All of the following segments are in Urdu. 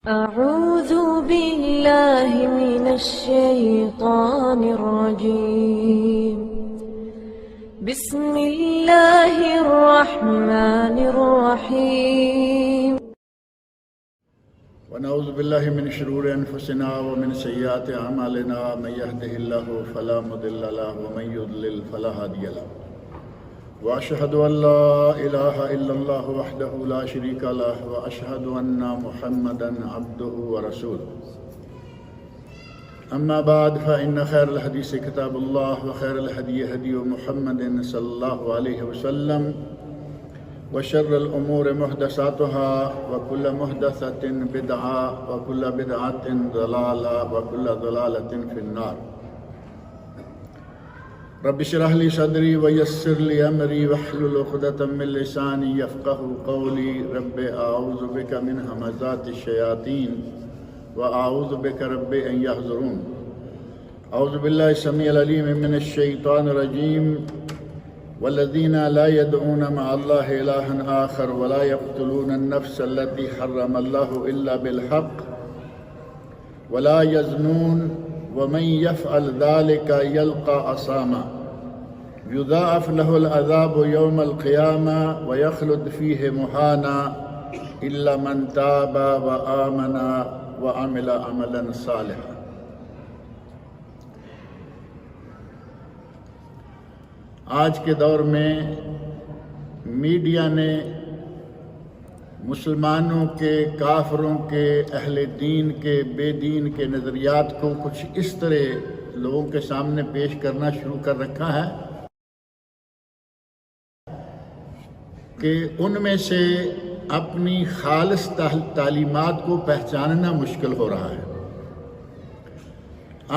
أعوذ بالله من الشيطان الرجيم. بسم الله الرحمن الرحيم. ونعوذ بالله من شرور أنفسنا ومن سيئات أعمالنا، من يهده الله فلا مضل له ومن يضلل فلا هادي له، وأشهد أن لا إله إلا الله وحده لا شريك له، وأشهد أن محمدا عبده ورسوله. أما بعد، فإن خير الحديث كتاب الله، وخير الهدي هدي محمد صلى الله عليه وسلم، وشر الأمور محدثاتها، وكل محدثة بدعة، وكل بدعة ضلالة، وكل ضلالة في النار. رب اشرح لي صدري ويسر لي أمري واحلل عقدة من لساني يفقهوا قولي. رب أعوذ بك من همزات الشياطين وأعوذ بك رب أن يحضرون. أعوذ بالله السميع العليم من الشيطان الرجيم. والذين لا يدعون مع الله إلها آخر ولا يقتلون النفس التي حرم الله إلا بالحق ولا يزنون ومن يفعل ذلك يلقى أثاما يضاعف له العذاب يوم القيامة ويخلد فيه مهانا إلا من تاب وآمن وعمل عملا صالحا. آج کے دور میں میڈیا نے مسلمانوں کے، کافروں کے، اہل دین کے، بے دین کے نظریات کو کچھ اس طرح لوگوں کے سامنے پیش کرنا شروع کر رکھا ہے کہ ان میں سے اپنی خالص تعلیمات کو پہچاننا مشکل ہو رہا ہے.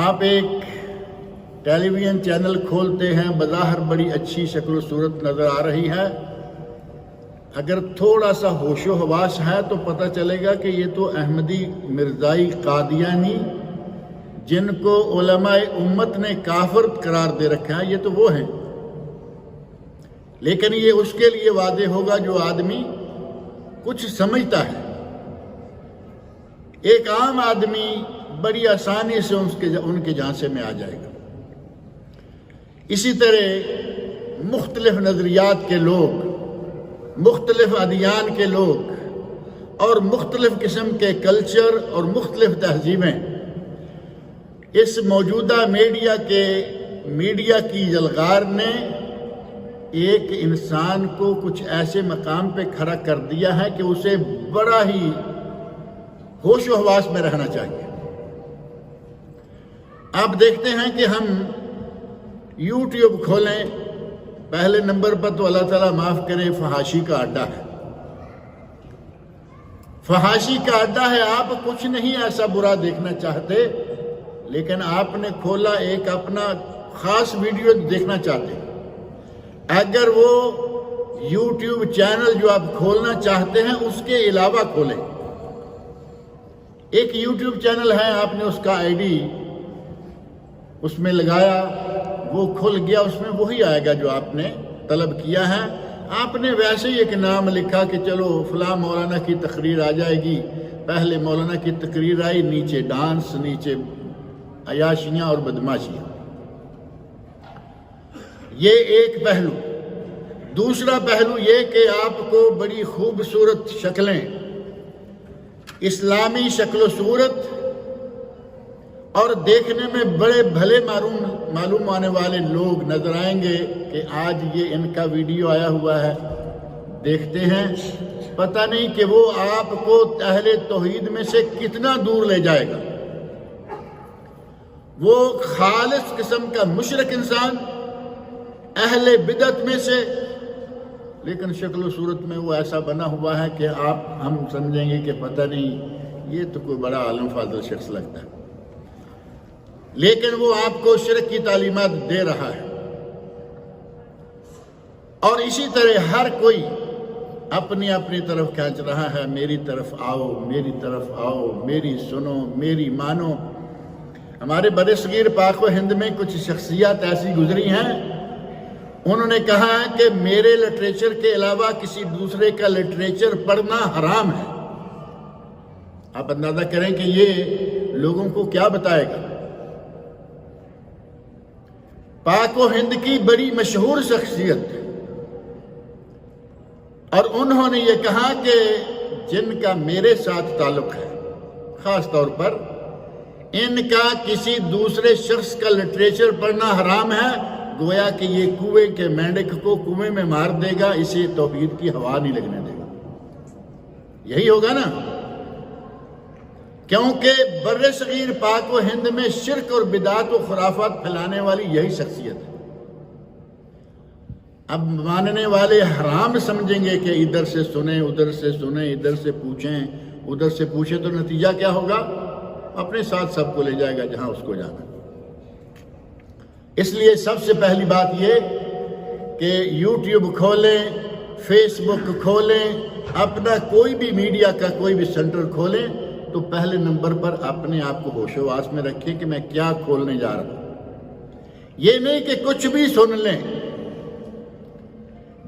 آپ ایک ٹیلی ویژن چینل کھولتے ہیں، بظاہر بڑی اچھی شکل و صورت نظر آ رہی ہے، اگر تھوڑا سا ہوش و حواس ہے تو پتہ چلے گا کہ یہ تو احمدی مرزائی قادیانی جن کو علماء امت نے کافر قرار دے رکھا ہے، یہ تو وہ ہیں. لیکن یہ اس کے لیے واضح ہوگا جو آدمی کچھ سمجھتا ہے. ایک عام آدمی بڑی آسانی سے ان کے جھانسے میں آ جائے گا. اسی طرح مختلف نظریات کے لوگ، مختلف ادیان کے لوگ اور مختلف قسم کے کلچر اور مختلف تہذیبیں اس موجودہ میڈیا کی جلغار نے ایک انسان کو کچھ ایسے مقام پہ کھڑا کر دیا ہے کہ اسے بڑا ہی ہوش و حواس میں رہنا چاہیے. آپ دیکھتے ہیں کہ ہم یوٹیوب کھولیں، پہلے نمبر پر تو اللہ تعالیٰ معاف کرے فحاشی کا اڈا ہے. فحاشی کا اڈا ہے. آپ کچھ نہیں ایسا برا دیکھنا چاہتے، لیکن آپ نے کھولا ایک اپنا خاص ویڈیو دیکھنا چاہتے. اگر وہ یوٹیوب چینل جو آپ کھولنا چاہتے ہیں اس کے علاوہ کھولیں. ایک یوٹیوب چینل ہے، آپ نے اس کا آئی ڈی اس میں لگایا، وہ کھل گیا، اس میں وہی آئے گا جو آپ نے طلب کیا ہے. آپ نے ویسے ہی ایک نام لکھا کہ چلو فلاں مولانا کی تقریر آ جائے گی. پہلے مولانا کی تقریر آئی، نیچے ڈانس، نیچے عیاشیاں اور بدماشیاں. یہ ایک پہلو. دوسرا پہلو یہ کہ آپ کو بڑی خوبصورت شکلیں، اسلامی شکل و صورت اور دیکھنے میں بڑے بھلے معلوم آنے والے لوگ نظر آئیں گے کہ آج یہ ان کا ویڈیو آیا ہوا ہے. دیکھتے ہیں، پتہ نہیں کہ وہ آپ کو اہل توحید میں سے کتنا دور لے جائے گا. وہ خالص قسم کا مشرک انسان، اہل بدعت میں سے، لیکن شکل و صورت میں وہ ایسا بنا ہوا ہے کہ ہم سمجھیں گے کہ پتہ نہیں یہ تو کوئی بڑا عالم فاضل شخص لگتا ہے، لیکن وہ آپ کو شرک کی تعلیمات دے رہا ہے. اور اسی طرح ہر کوئی اپنی طرف کھینچ رہا ہے، میری طرف آؤ، میری طرف آؤ، میری سنو، میری مانو. ہمارے برصغیر پاک و ہند میں کچھ شخصیات ایسی گزری ہیں، انہوں نے کہا ہے کہ میرے لٹریچر کے علاوہ کسی دوسرے کا لٹریچر پڑھنا حرام ہے. آپ اندازہ کریں کہ یہ لوگوں کو کیا بتائے گا۔ پاک و ہند کی بڑی مشہور شخصیت، اور انہوں نے یہ کہا کہ جن کا میرے ساتھ تعلق ہے، خاص طور پر ان کا کسی دوسرے شخص کا لٹریچر پڑھنا حرام ہے، گویا کہ یہ کنویں کے مینڈک کو کنویں میں مار دے گا، اسے توحید کی ہوا نہیں لگنے دے گا۔ یہی ہوگا نا، کیونکہ بر صغیر پاک و ہند میں شرک اور بدعت و خرافات پھیلانے والی یہی شخصیت ہے۔ اب ماننے والے حرام سمجھیں گے کہ ادھر سے سنیں، ادھر سے سنیں، ادھر سے پوچھیں، ادھر سے پوچھیں، تو نتیجہ کیا ہوگا؟ اپنے ساتھ سب کو لے جائے گا جہاں اس کو جانا۔ اس لیے سب سے پہلی بات یہ کہ یوٹیوب کھولیں، فیس بک کھولیں، اپنا کوئی بھی میڈیا کا کوئی بھی سینٹر کھولیں تو پہلے نمبر پر اپنے آپ کو ہوش و حواس میں رکھیں کہ میں کیا کھولنے جا رہا ہوں۔ یہ نہیں کہ کچھ بھی سن لیں۔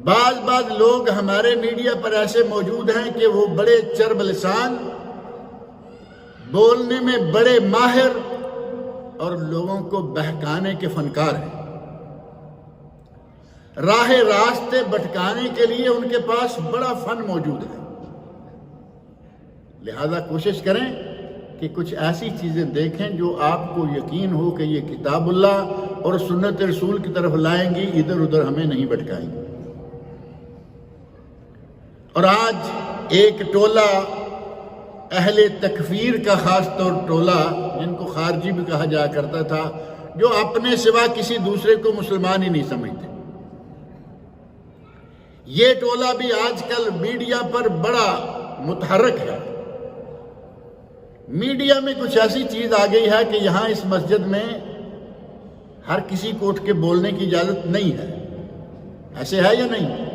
بعض لوگ ہمارے میڈیا پر ایسے موجود ہیں کہ وہ بڑے چرب لسان، بولنے میں بڑے ماہر اور لوگوں کو بہکانے کے فنکار ہیں۔ راہ راستے بھٹکانے کے لیے ان کے پاس بڑا فن موجود ہے۔ لہذا کوشش کریں کہ کچھ ایسی چیزیں دیکھیں جو آپ کو یقین ہو کہ یہ کتاب اللہ اور سنت رسول کی طرف لائیں گی، ادھر ادھر ہمیں نہیں بھٹکائیں گی۔ اور آج ایک ٹولہ اہل تکفیر کا، خاص طور ٹولہ جن کو خارجی بھی کہا جایا کرتا تھا، جو اپنے سوا کسی دوسرے کو مسلمان ہی نہیں سمجھتے، یہ ٹولہ بھی آج کل میڈیا پر بڑا متحرک ہے۔ میڈیا میں کچھ ایسی چیز آ گئی ہے کہ یہاں اس مسجد میں ہر کسی کو اٹھ کے بولنے کی اجازت نہیں ہے۔ ایسے ہے یا نہیں؟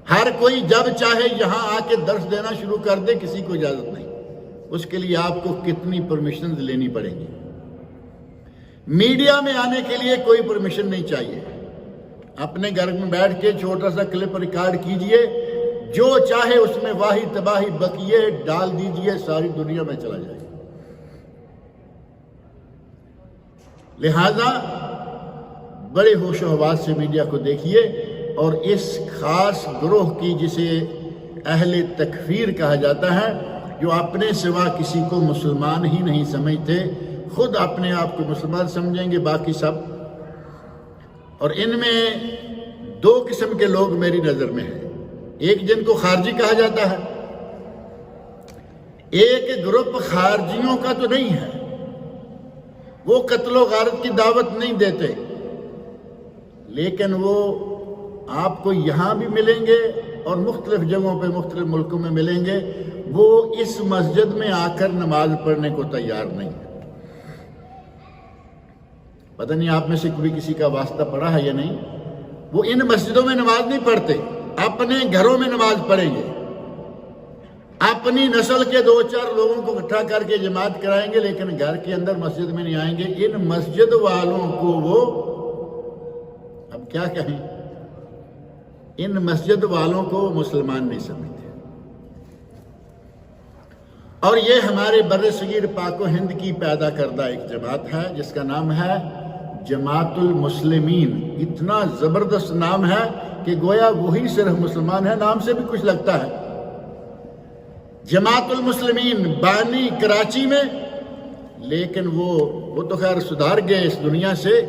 ہر کوئی جب چاہے یہاں آ کے درس دینا شروع کر دے، کسی کو اجازت نہیں۔ اس کے لیے آپ کو کتنی پرمیشنز لینی پڑیں گی۔ میڈیا میں آنے کے لیے کوئی پرمیشن نہیں چاہیے۔ اپنے گھر میں بیٹھ کے چھوٹا سا کلپ ریکارڈ کیجئے، جو چاہے اس میں واہی تباہی بکیے ڈال دیجئے، ساری دنیا میں چلا جائے۔ لہذا بڑے ہوش و حواس سے میڈیا کو دیکھیے، اور اس خاص گروہ کی جسے اہل تکفیر کہا جاتا ہے، جو اپنے سوا کسی کو مسلمان ہی نہیں سمجھتے، خود اپنے آپ کو مسلمان سمجھیں گے، باقی سب۔ اور ان میں دو قسم کے لوگ میری نظر میں ہیں، ایک جن کو خارجی کہا جاتا ہے، ایک گروپ خارجیوں کا تو نہیں ہے، وہ قتل و غارت کی دعوت نہیں دیتے، لیکن وہ آپ کو یہاں بھی ملیں گے اور مختلف جگہوں پہ مختلف ملکوں میں ملیں گے، وہ اس مسجد میں آ کر نماز پڑھنے کو تیار نہیں ہے۔ پتہ نہیں آپ میں سے کوئی کسی کا واسطہ پڑھا ہے یا نہیں، وہ ان مسجدوں میں نماز نہیں پڑھتے، اپنے گھروں میں نماز پڑھیں گے، اپنی نسل کے 2-4 لوگوں کو اکٹھا کر کے جماعت کرائیں گے، لیکن گھر کے اندر مسجد میں نہیں آئیں گے۔ ان مسجد والوں کو وہ اب کیا کہیں، ان مسجد والوں کو مسلمان نہیں سمجھتے۔ اور یہ ہمارے بر صغیر پاک و ہند کی پیدا کردہ ایک جماعت ہے جس کا نام ہے جماعت المسلمین۔ اتنا زبردست نام ہے کہ گویا وہی صرف مسلمان ہے، نام سے بھی کچھ لگتا ہے۔ جماعت المسلمین بانی کراچی میں، لیکن وہ تو خیر سدھار گئے اس دنیا سے،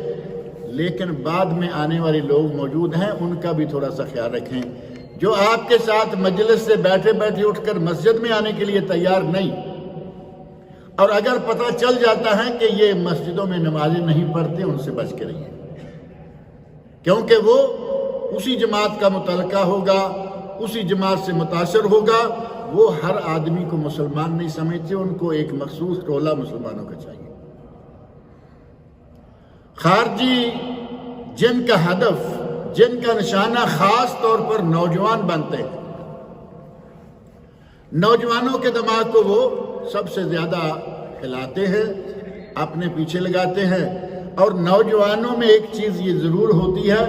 لیکن بعد میں آنے والے لوگ موجود ہیں، ان کا بھی تھوڑا سا خیال رکھیں، جو آپ کے ساتھ مجلس سے بیٹھے بیٹھے اٹھ کر مسجد میں آنے کے لیے تیار نہیں، اور اگر پتہ چل جاتا ہے کہ یہ مسجدوں میں نمازیں نہیں پڑھتے، ان سے بچ کے رہیے، کیونکہ وہ اسی جماعت کا متعلقہ ہوگا، اسی جماعت سے متاثر ہوگا۔ وہ ہر آدمی کو مسلمان نہیں سمجھتے، ان کو ایک مخصوص ٹولہ مسلمانوں کا چاہیے۔ خارجی جن کا ہدف، جن کا نشانہ خاص طور پر نوجوان بنتے ہیں، نوجوانوں کے دماغ کو وہ سب سے زیادہ ہلاتے ہیں، اپنے پیچھے لگاتے ہیں۔ اور نوجوانوں میں ایک چیز یہ ضرور ہوتی ہے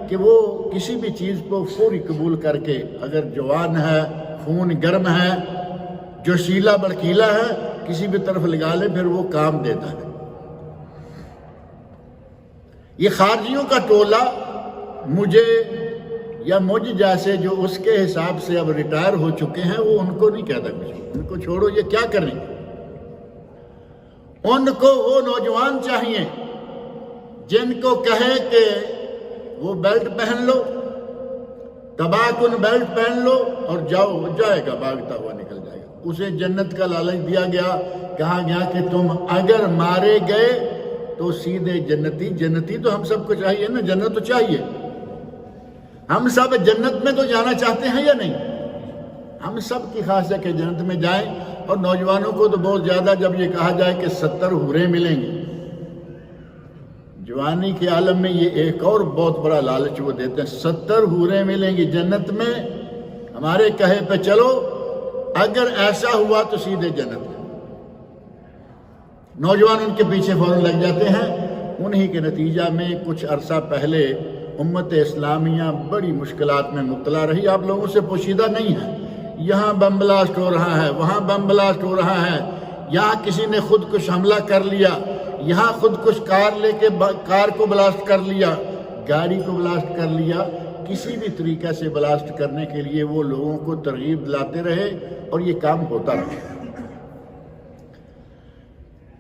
کہ وہ کسی بھی چیز کو فوری قبول کر کے، اگر جوان ہے، خون گرم ہے، جو شیلا بڑکیلا ہے کسی بھی طرف لگا لے پھر وہ کام دیتا ہے۔ یہ خارجیوں کا ٹولہ مجھے یا مجھ جیسے جو اس کے حساب سے اب ریٹائر ہو چکے ہیں وہ ان کو نہیں کہتا کچھ، ان کو چھوڑو، یہ کیا کریں گے؟ ان کو وہ نوجوان چاہیے جن کو کہے کہ وہ بیلٹ پہن لو، تباہ کن بیلٹ پہن لو اور جاؤ، جائے گا، بھاگتا ہوا نکل جائے گا۔ اسے جنت کا لالچ دیا گیا، کہا گیا کہ تم اگر مارے گئے تو سیدھے جنتی۔ جنتی تو ہم سب کو چاہیے نا، جنت تو چاہیے، ہم سب جنت میں تو جانا چاہتے ہیں یا نہیں؟ ہم سب کی خواہش ہے کہ جنت میں جائیں، اور نوجوانوں کو تو بہت زیادہ جب یہ کہا جائے کہ 70 حوریں ملیں گی، جوانی کے عالم میں یہ ایک اور بہت بڑا لالچ وہ دیتے ہیں، 70 حوریں ملیں گی جنت میں، ہمارے کہے پہ چلو، اگر ایسا ہوا تو سیدھے جنت میں۔ نوجوان ان کے پیچھے فوراً لگ جاتے ہیں۔ انہی کے نتیجہ میں کچھ عرصہ پہلے امت اسلامیہ بڑی مشکلات میں مبتلا رہی، آپ لوگوں سے پوشیدہ نہیں ہے۔ یہاں بم بلاسٹ ہو رہا ہے، وہاں بم بلاسٹ ہو رہا ہے، یہاں کسی نے خود کش حملہ کر لیا، یہاں خود کش کار لے کے کار کو بلاسٹ کر لیا، گاڑی کو بلاسٹ کر لیا۔ کسی بھی طریقے سے بلاسٹ کرنے کے لیے وہ لوگوں کو ترغیب دلاتے رہے اور یہ کام ہوتا رہا۔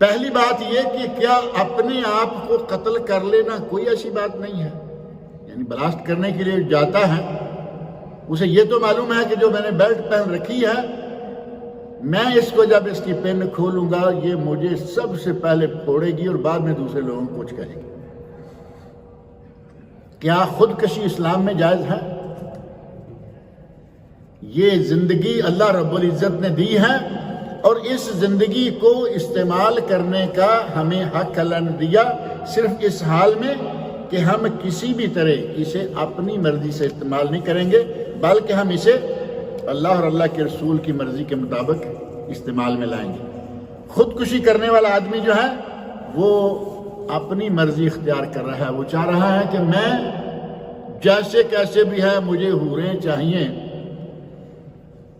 پہلی بات یہ کہ کیا اپنے آپ کو قتل کر لینا کوئی ایسی بات نہیں ہے، یعنی بلاسٹ کرنے کے لیے جاتا ہے اسے یہ تو معلوم ہے کہ جو میں نے بیلٹ پہن رکھی ہے، میں اس کو جب اس کی پن کھولوں گا یہ مجھے سب سے پہلے پھوڑے گی اور بعد میں دوسرے لوگوں کو کچھ کہے گی۔ کیا خودکشی اسلام میں جائز ہے؟ یہ زندگی اللہ رب العزت نے دی ہے اور اس زندگی کو استعمال کرنے کا ہمیں حق اللہ نے دیا، صرف اس حال میں کہ ہم کسی بھی طرح اسے اپنی مرضی سے استعمال نہیں کریں گے، بلکہ ہم اسے اللہ اور اللہ کے رسول کی مرضی کے مطابق استعمال میں لائیں گے۔ خودکشی کرنے والا آدمی جو ہے وہ اپنی مرضی اختیار کر رہا ہے، وہ چاہ رہا ہے کہ میں جیسے کیسے بھی ہے مجھے حوریں چاہیے۔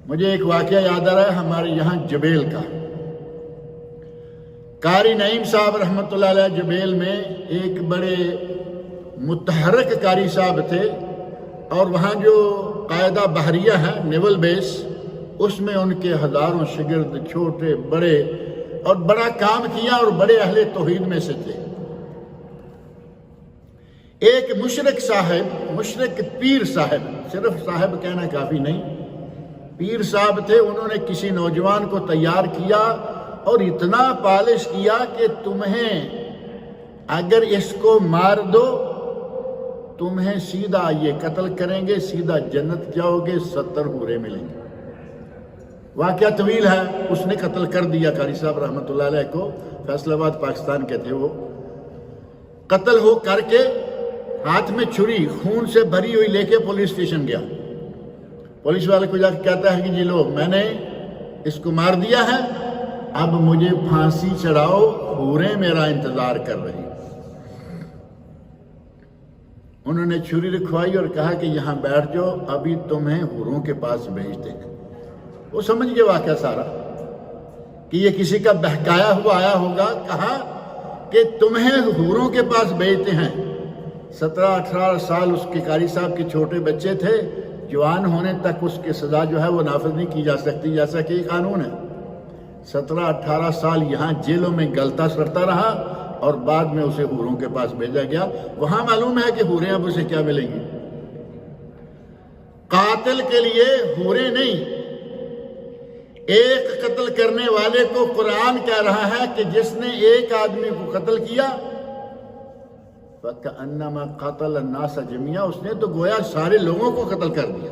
مجھے ایک واقعہ یاد آ رہا ہے ہمارے یہاں جبیل کا، قاری نعیم صاحب رحمۃ اللہ علیہ جبیل میں ایک بڑے متحرک قاری صاحب تھے، اور وہاں جو قاعدہ بحریہ ہے نیول بیس، اس میں ان کے ہزاروں شاگرد چھوٹے بڑے، اور بڑا کام کیا اور بڑے اہل توحید میں سے تھے۔ ایک مشرک صاحب، مشرک پیر صاحب، صرف صاحب کہنا کافی نہیں، پیر صاحب تھے، انہوں نے کسی نوجوان کو تیار کیا اور اتنا پالش کیا کہ تمہیں اگر اس کو مار دو تمہیں سیدھا یہ قتل کریں گے، سیدھا جنت جاؤ گے، 70 حوریں ملیں گے۔ واقعہ طویل ہے، اس نے قتل کر دیا قاری صاحب رحمۃ اللہ علیہ کو، فیصل آباد پاکستان کے تھے وہ۔ قتل ہو کر کے ہاتھ میں چھری خون سے بھری ہوئی لے کے پولیس اسٹیشن گیا۔ پولیس والے کو جا کے کہتا ہے کہ جی لو میں نے اس کو مار دیا ہے، اب مجھے پھانسی چڑھاؤ، حوریں میرا انتظار کر رہی۔ انہوں نے چھری رکھوائی اور کہا کہ یہاں بیٹھ جاؤ، ابھی تمہیں حوروں کے پاس بھیجتے ہیں۔ وہ سمجھ گئے واقعہ سارا کہ یہ کسی کا بہکایا ہوا آیا ہوگا، کہا کہ تمہیں حوروں کے پاس بھیجتے ہیں۔ 17-18 سال اس کے قاری صاحب کے چھوٹے بچے تھے، جوان ہونے تک اس کی سزا جو ہے وہ نافذ نہیں کی جا سکتی، جیسا کہ یہ قانون ہے۔ 17-18 سال یہاں جیلوں میں گلتا سرتا رہا اور بعد میں اسے حوروں کے پاس بھیجا گیا۔ وہاں معلوم ہے کہ حوریں اب اسے کیا ملیں گی۔ قاتل کے لیے حوریں نہیں، ایک قتل کرنے والے کو قرآن کہہ رہا ہے کہ جس نے ایک آدمی کو قتل کیا فَكَأَنَّمَا قَتَلَ النَّاسَ جَمِيعًا، اس نے تو گویا سارے لوگوں کو قتل کر دیا۔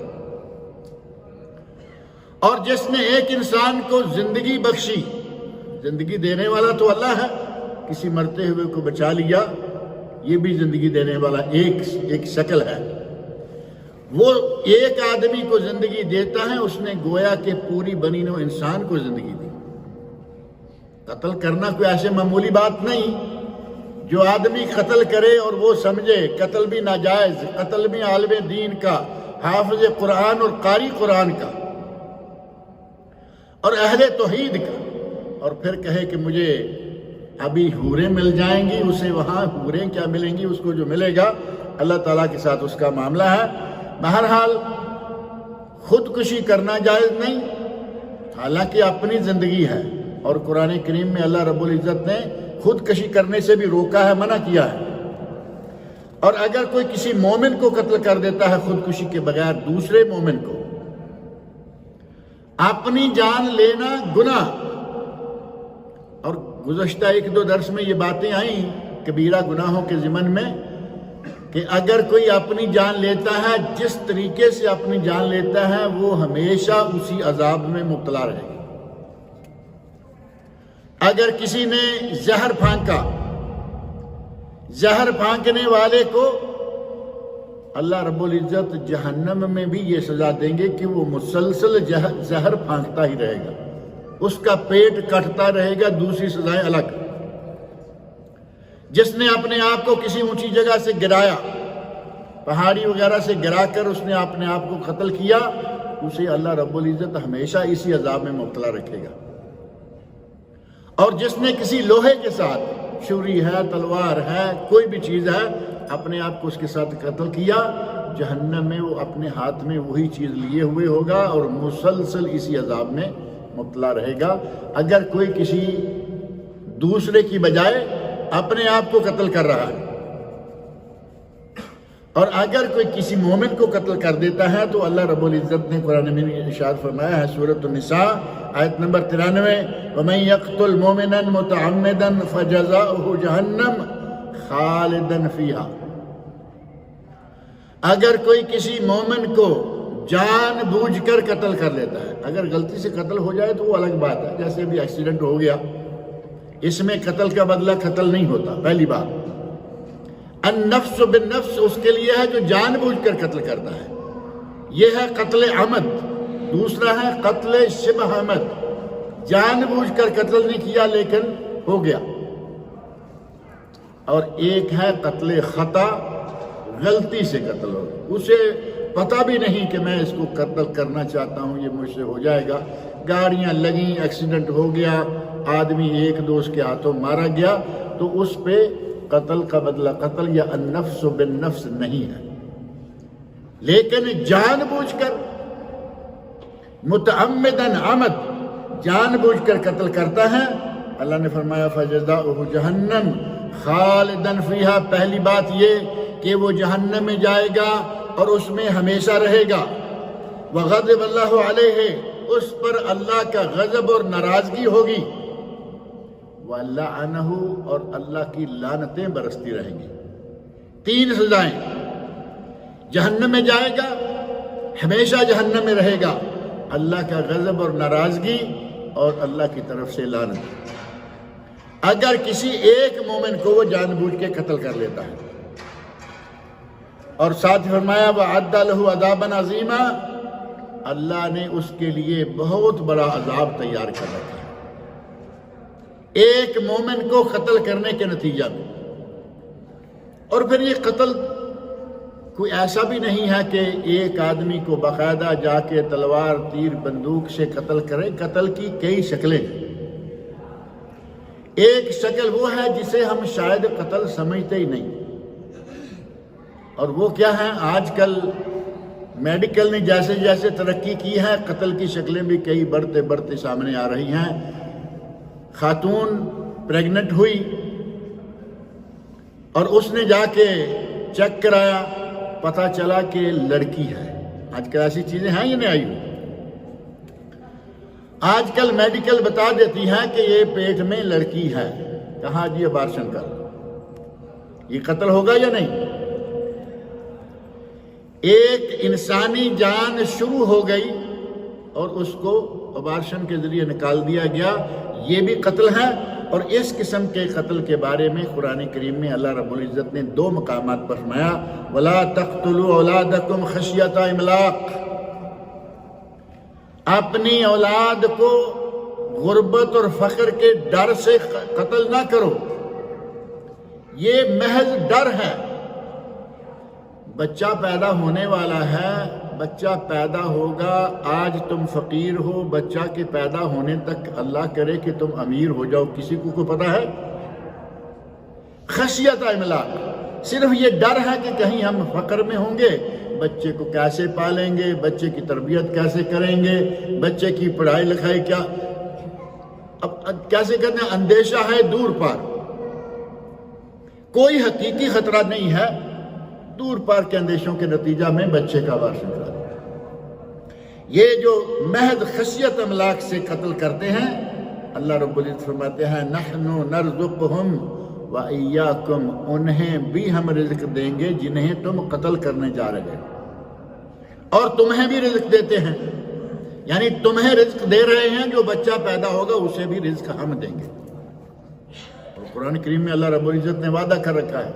اور جس نے ایک انسان کو زندگی بخشی، زندگی دینے والا تو اللہ ہے، کسی مرتے ہوئے کو بچا لیا، یہ بھی زندگی دینے والا ایک شکل ہے۔ وہ ایک آدمی کو زندگی دیتا ہے، اس نے گویا کہ پوری بنی نوع انسان کو زندگی دی۔ قتل کرنا کوئی ایسے معمولی بات نہیں۔ جو آدمی قتل کرے اور وہ سمجھے قتل بھی ناجائز، قتل بھی عالم دین کا، حافظ قرآن اور قاری قرآن کا، اور اہل توحید کا، اور پھر کہے کہ مجھے ابھی حوریں مل جائیں گی، اسے وہاں حوریں کیا ملیں گی، اس کو جو ملے گا اللہ تعالیٰ کے ساتھ اس کا معاملہ ہے۔ بہرحال خودکشی کرنا جائز نہیں، حالانکہ اپنی زندگی ہے، اور قرآن کریم میں اللہ رب العزت نے خودکشی کرنے سے بھی روکا ہے، منع کیا ہے۔ اور اگر کوئی کسی مومن کو قتل کر دیتا ہے خودکشی کے بغیر، دوسرے مومن کو، اپنی جان لینا گناہ، اور گزشتہ 1-2 درس میں یہ باتیں آئیں کبیرہ گناہوں کے ضمن میں، کہ اگر کوئی اپنی جان لیتا ہے، جس طریقے سے اپنی جان لیتا ہے وہ ہمیشہ اسی عذاب میں مبتلا رہے گا۔ اگر کسی نے زہر پھانکا، زہر پھانکنے والے کو اللہ رب العزت جہنم میں بھی یہ سزا دیں گے کہ وہ مسلسل زہر پھانکتا ہی رہے گا، اس کا پیٹ کٹتا رہے گا، دوسری سزائیں الگ۔ جس نے اپنے آپ کو کسی اونچی جگہ سے گرایا، پہاڑی وغیرہ سے گرا کر اس نے اپنے آپ کو قتل کیا، اسے اللہ رب العزت ہمیشہ اسی عذاب میں مبتلا رکھے گا۔ اور جس نے کسی لوہے کے ساتھ، چھری ہے، تلوار ہے، کوئی بھی چیز ہے، اپنے آپ کو اس کے ساتھ قتل کیا، جہنم میں وہ اپنے ہاتھ میں وہی چیز لیے ہوئے ہوگا اور مسلسل اسی عذاب میں مبتلا رہے گا۔ اگر کوئی کسی دوسرے کی بجائے اپنے آپ کو قتل کر رہا ہے، اور اگر کوئی کسی مومن کو قتل کر دیتا ہے تو اللہ رب العزت نے قرآن میں ارشاد فرمایا ہے، سورۃ النساء آیت نمبر 93، وَمَن يَقْتُلْ مُؤْمِنًا مُتَعَمِّدًا فَجَزَاؤُهُ جَهَنَّمُ خَالِدًا فِيهَا۔ اگر کوئی کسی مومن کو جان بوجھ کر قتل کر لیتا ہے، اگر غلطی سے قتل ہو جائے تو وہ الگ بات ہے، جیسے ابھی ایکسیڈنٹ ہو گیا، اس میں قتل کا بدلہ قتل نہیں ہوتا، پہلی بات۔ النفس بالنفس اس کے لیے ہے جو جان بوجھ کر قتل کرتا ہے، یہ ہے قتل عمد۔ دوسرا ہے قتل شبہ عمد، جان بوجھ کر قتل نہیں کیا لیکن ہو گیا۔ اور ایک ہے قتل خطا، غلطی سے قتل ہو، اسے پتہ بھی نہیں کہ میں اس کو قتل کرنا چاہتا ہوں، یہ مجھ سے ہو جائے گا، گاڑیاں لگیں، ایکسیڈنٹ ہو گیا، آدمی ایک دوست کے ہاتھوں مارا گیا، تو اس پہ قتل کا بدلہ قتل یا النفس بالنفس نہیں ہے۔ لیکن جان بوجھ کر متعمدن عمد، جان بوجھ کر قتل کرتا ہے، اللہ نے فرمایا فَجَزَاؤُهُ جَهَنَّمُ خَالِدًا فِيهَا۔ پہلی بات یہ کہ وہ جہنم میں جائے گا اور اس میں ہمیشہ رہے گا۔ وَغَضِبَ اللَّهُ عَلَيْهِ، اس پر اللہ کا غضب اور ناراضگی ہوگی۔ وَلَعَنَهُ، اور اللہ کی لعنتیں برستی رہیں گی۔ 3 سزائیں، جہنم میں جائے گا، ہمیشہ جہنم میں رہے گا، اللہ کا غضب اور ناراضگی، اور اللہ کی طرف سے لعنت۔ اگر کسی ایک مومن کو وہ جان بوجھ کے قتل کر لیتا ہے، اور ساتھ فرمایا وَعَدَّ لَهُ عَذَابًا عَظِيمًا، اللہ نے اس کے لیے بہت بڑا عذاب تیار کر رکھا ہے ایک مومن کو قتل کرنے کے نتیجہ میں۔ اور پھر یہ قتل کوئی ایسا بھی نہیں ہے کہ ایک آدمی کو باقاعدہ جا کے تلوار تیر بندوق سے قتل کرے، قتل کی کئی شکلیں ہیں۔ ایک شکل وہ ہے جسے ہم شاید قتل سمجھتے ہی نہیں، اور وہ کیا ہے، آج کل میڈیکل نے جیسے جیسے ترقی کی ہے، قتل کی شکلیں بھی کئی بڑھتے بڑھتے سامنے آ رہی ہیں۔ خاتون پریگننٹ ہوئی اور اس نے جا کے چیک کرایا، پتہ چلا کہ لڑکی ہے۔ آج کل ایسی چیزیں ہیں یا نہیں آئی ہوئی؟ آج کل میڈیکل بتا دیتی ہے کہ یہ پیٹ میں لڑکی ہے، کہاں جی ابارشن کر، یہ قتل ہوگا یا نہیں؟ ایک انسانی جان شروع ہو گئی اور اس کو ابارشن کے ذریعے نکال دیا گیا، یہ بھی قتل ہے۔ اور اس قسم کے قتل کے بارے میں قرآن کریم میں اللہ رب العزت نے 2 مقامات پر فرمایا وَلَا تَقْتُلُوا أَوْلَادَكُمْ خَشْيَةَ إِمْلَاقٍ، اپنی اولاد کو غربت اور فقر کے ڈر سے قتل نہ کرو، یہ محض ڈر ہے۔ بچہ پیدا ہونے والا ہے، بچہ پیدا ہوگا، آج تم فقیر ہو، بچہ کے پیدا ہونے تک اللہ کرے کہ تم امیر ہو جاؤ، کسی کو پتہ ہے؟ خشیت املاک، صرف یہ ڈر ہے کہ کہیں ہم فقر میں ہوں گے، بچے کو کیسے پالیں گے، بچے کی تربیت کیسے کریں گے، بچے کی پڑھائی لکھائی کیا اب کیسے کرنا ہے، اندیشہ ہے دور پار، کوئی حقیقی خطرہ نہیں ہے، دور پار کے اندیشوں کے نتیجہ میں بچے کا وارث نکلا۔ یہ جو محض خشیت املاک سے قتل کرتے ہیں، اللہ رب العزت فرماتے ہیں نحن نرزقہم وَإِيَّاكُمْ، انہیں بھی ہم رزق دیں گے جنہیں تم قتل کرنے جا رہے ہو، اور تمہیں بھی رزق دیتے ہیں، یعنی تمہیں رزق دے رہے ہیں، جو بچہ پیدا ہوگا اسے بھی رزق ہم دیں گے۔ اور قرآن کریم میں اللہ رب العزت نے وعدہ کر رکھا ہے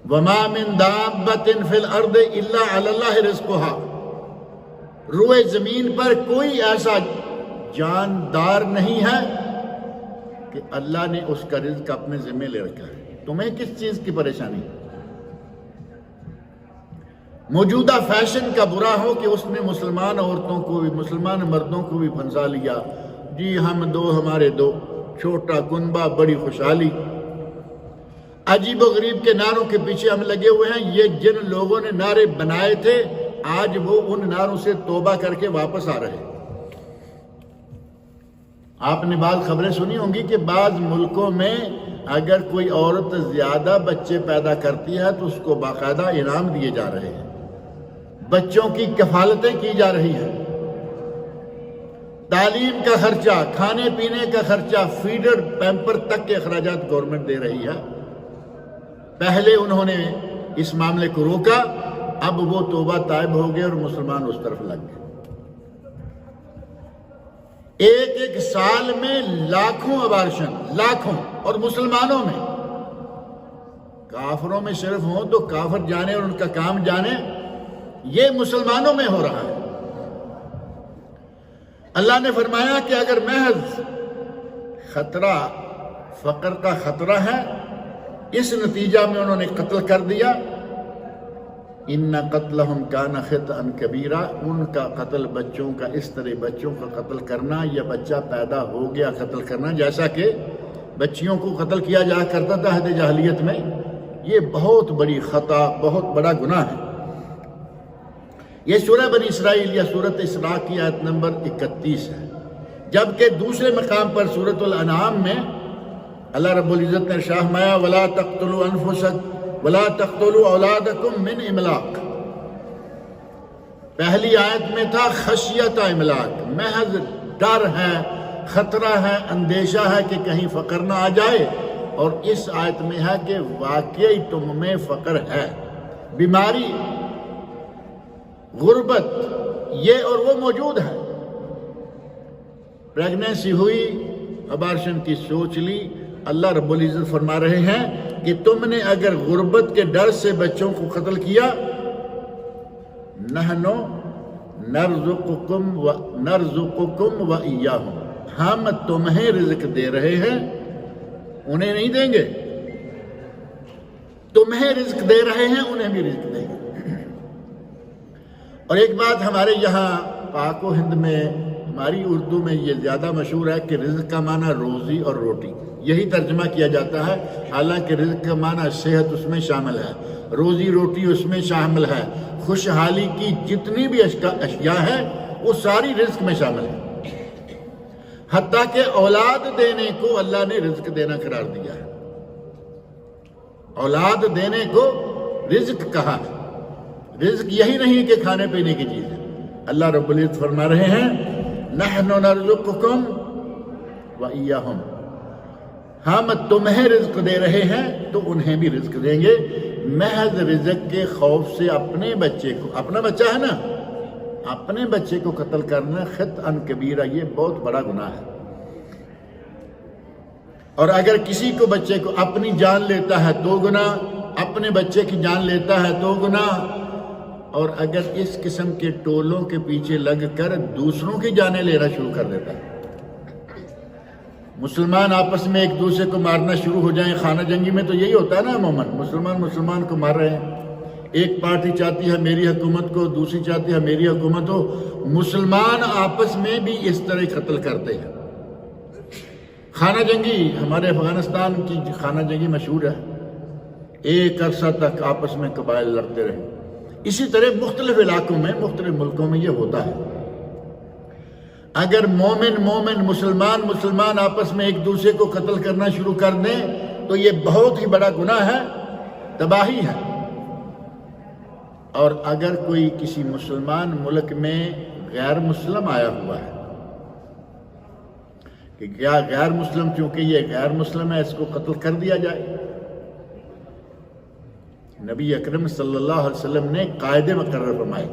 وَمَا مِن دَابَّةٍ فِي الْأَرْضِ إِلَّا عَلَى اللَّهِ رِزْقُهَا، روئے زمین پر کوئی ایسا جاندار نہیں ہے کہ اللہ نے اس کا رزق اپنے ذمہ لے رکھا ہے، تمہیں کس چیز کی پریشانی؟ موجودہ فیشن کا برا ہو کہ اس نے مسلمان عورتوں کو بھی، مسلمان مردوں کو بھی پھنسا لیا، جی ہم دو ہمارے دو، چھوٹا کنبا بڑی خوشحالی، عجیب و غریب کے نعروں کے پیچھے ہم لگے ہوئے ہیں۔ یہ جن لوگوں نے نعرے بنائے تھے آج وہ ان نعروں سے توبہ کر کے واپس آ رہے ہیں۔ آپ نے بعض خبریں سنی ہوں گی کہ بعض ملکوں میں اگر کوئی عورت زیادہ بچے پیدا کرتی ہے تو اس کو باقاعدہ انعام دیے جا رہے ہیں، بچوں کی کفالتیں کی جا رہی ہیں، تعلیم کا خرچہ، کھانے پینے کا خرچہ، فیڈر پیمپر تک کے اخراجات گورنمنٹ دے رہی ہے۔ پہلے انہوں نے اس معاملے کو روکا، اب وہ توبہ طائب ہو گئے اور مسلمان اس طرف لگ گئے۔ ایک سال میں لاکھوں ابارشن، لاکھوں، اور مسلمانوں میں، کافروں میں صرف ہوں تو کافر جانے اور ان کا کام جانے، یہ مسلمانوں میں ہو رہا ہے۔ اللہ نے فرمایا کہ اگر محض خطرہ، فقر کا خطرہ ہے، اس نتیجہ میں انہوں نے قتل کر دیا، ان قتلہم کان خطئا کبیرا، ان کا قتل بچوں کا، اس طرح بچوں کا قتل کرنا یا بچہ پیدا ہو گیا قتل کرنا، جیسا کہ بچیوں کو قتل کیا جا کرتا تھا عہد جاہلیت میں، یہ بہت بڑی خطا، بہت بڑا گناہ ہے۔ یہ سورہ بنی اسرائیل یا سورۃ اسراء کی آیت نمبر 31 ہے، جبکہ دوسرے مقام پر سورۃ الانعام میں اللہ رب العزت نے ارشاد فرمایا وَلَا تَقْتُلُوا أَنفُسَكُمْ وَلَا تَقْتُلُوا أَوْلَادَكُمْ مِنْ إِمْلَاقٍ، پہلی آیت میں تھا خشیت املاک، محض ڈر ہے، خطرہ ہے، اندیشہ ہے کہ کہیں فقر نہ آ جائے، اور اس آیت میں ہے کہ واقعی تم میں فقر ہے، بیماری، غربت، یہ اور وہ موجود ہے۔ پریگننسی ہوئی، ابارشن کی سوچ لی، اللہ رب العزت فرما رہے ہیں کہ تم نے اگر غربت کے ڈر سے بچوں کو قتل کیا، نحنو نرزقکم وإیاہم، ہم تمہیں رزق دے رہے ہیں، انہیں نہیں دیں گے، تمہیں رزق دے رہے ہیں، انہیں بھی رزق دیں گے۔ اور ایک بات ہمارے یہاں پاک و ہند میں، ہماری اردو میں یہ زیادہ مشہور ہے کہ رزق کا معنی روزی اور روٹی، یہی ترجمہ کیا جاتا ہے، حالانکہ رزق کا معنی صحت اس میں شامل ہے، روزی روٹی اس میں شامل ہے، خوشحالی کی جتنی بھی اشیاء ہے وہ ساری رزق میں شامل ہے، حتیٰ کہ اولاد دینے کو اللہ نے رزق دینا قرار دیا ہے، اولاد دینے کو رزق کہا ہے۔ رزق یہی نہیں کہ کھانے پینے کی چیز ہے، اللہ رب العزت فرما رہے ہیں نحن نرزقکم وإیاہم، ہم تمہیں رزق دے رہے ہیں تو انہیں بھی رزق دیں گے۔ محض رزق کے خوف سے اپنے بچے کو، اپنا بچہ ہے نا، اپنے بچے کو قتل کرنا خطأ کبیرہ، یہ بہت بڑا گناہ ہے۔ اور اگر کسی کو بچے کو اپنی جان لیتا ہے تو گناہ، اپنے بچے کی جان لیتا ہے تو گناہ، اور اگر اس قسم کے ٹولوں کے پیچھے لگ کر دوسروں کی جانیں لینا شروع کر دیتا ہے، مسلمان آپس میں ایک دوسرے کو مارنا شروع ہو جائیں، خانہ جنگی میں تو یہی ہوتا ہے نا، عموماً مسلمان کو مار رہے ہیں، ایک پارٹی چاہتی ہے میری حکومت کو، دوسری چاہتی ہے میری حکومت ہو۔ مسلمان آپس میں بھی اس طرح قتل کرتے ہیں۔ خانہ جنگی، ہمارے افغانستان کی خانہ جنگی مشہور ہے، ایک عرصہ تک آپس میں قبائل لڑتے رہے۔ اسی طرح مختلف علاقوں میں، مختلف ملکوں میں یہ ہوتا ہے۔ اگر مومن مسلمان آپس میں ایک دوسرے کو قتل کرنا شروع کر دیں تو یہ بہت ہی بڑا گناہ ہے، تباہی ہے۔ اور اگر کوئی کسی مسلمان ملک میں غیر مسلم آیا ہوا ہے کہ کیا غیر مسلم، چونکہ یہ غیر مسلم ہے، اس کو قتل کر دیا جائے، نبی اکرم صلی اللہ علیہ وسلم نے قاعدے مقرر فرمائے،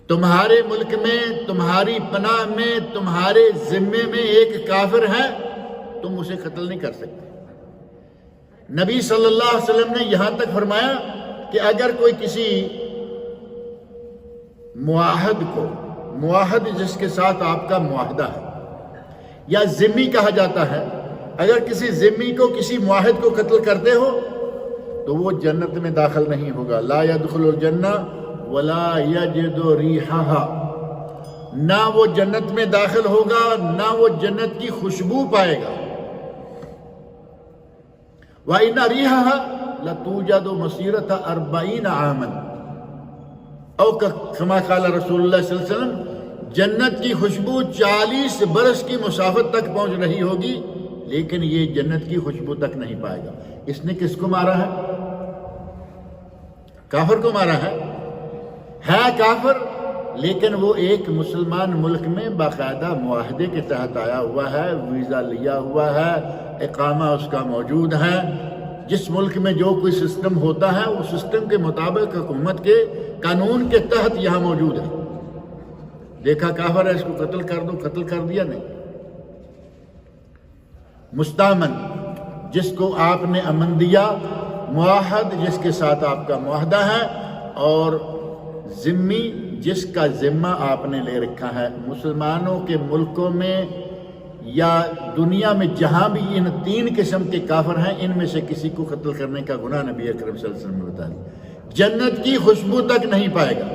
تمہارے ملک میں، تمہاری پناہ میں، تمہارے ذمے میں ایک کافر ہے، تم اسے قتل نہیں کر سکتے۔ نبی صلی اللہ علیہ وسلم نے یہاں تک فرمایا کہ اگر کوئی کسی معاہد جس کے ساتھ آپ کا معاہدہ ہے، یا ذمی کہا جاتا ہے، اگر کسی ذمی کو، کسی معاہد کو قتل کرتے ہو تو وہ جنت میں داخل نہیں ہوگا۔ لا يدخل الجنہ ولا یجد ریحہا، نہ وہ جنت میں داخل ہوگا، نہ وہ جنت کی خوشبو پائے گا۔ وَإِنَّ رِيحَهَا لَتُوجَدُ مَسِيرَةَ 40 عَامًا، او کما قال رسول اللہ صلی اللہ علیہ وسلم، جنت کی خوشبو 40 برس کی مسافت تک پہنچ رہی ہوگی، لیکن یہ جنت کی خوشبو تک نہیں پائے گا۔ اس نے کس کو مارا ہے؟ کافر کو مارا ہے کافر، لیکن وہ ایک مسلمان ملک میں باقاعدہ معاہدے کے تحت آیا ہوا ہے، ویزا لیا ہوا ہے، اقامہ اس کا موجود ہے۔ جس ملک میں جو کوئی سسٹم ہوتا ہے وہ سسٹم کے مطابق حکومت کے قانون کے تحت یہاں موجود ہے۔ دیکھا کافر ہے، اس کو قتل کر دو، قتل کر دیا نہیں۔ مستامن، جس کو آپ نے امن دیا، معاہد جس کے ساتھ آپ کا معاہدہ ہے، اور ذمی جس کا ذمہ آپ نے لے رکھا ہے۔ مسلمانوں کے ملکوں میں یا دنیا میں جہاں بھی ان 3 قسم کے کافر ہیں، ان میں سے کسی کو قتل کرنے کا گناہ نبی اکرم صلی اللہ علیہ وسلم نے بتا دیا، جنت کی خوشبو تک نہیں پائے گا۔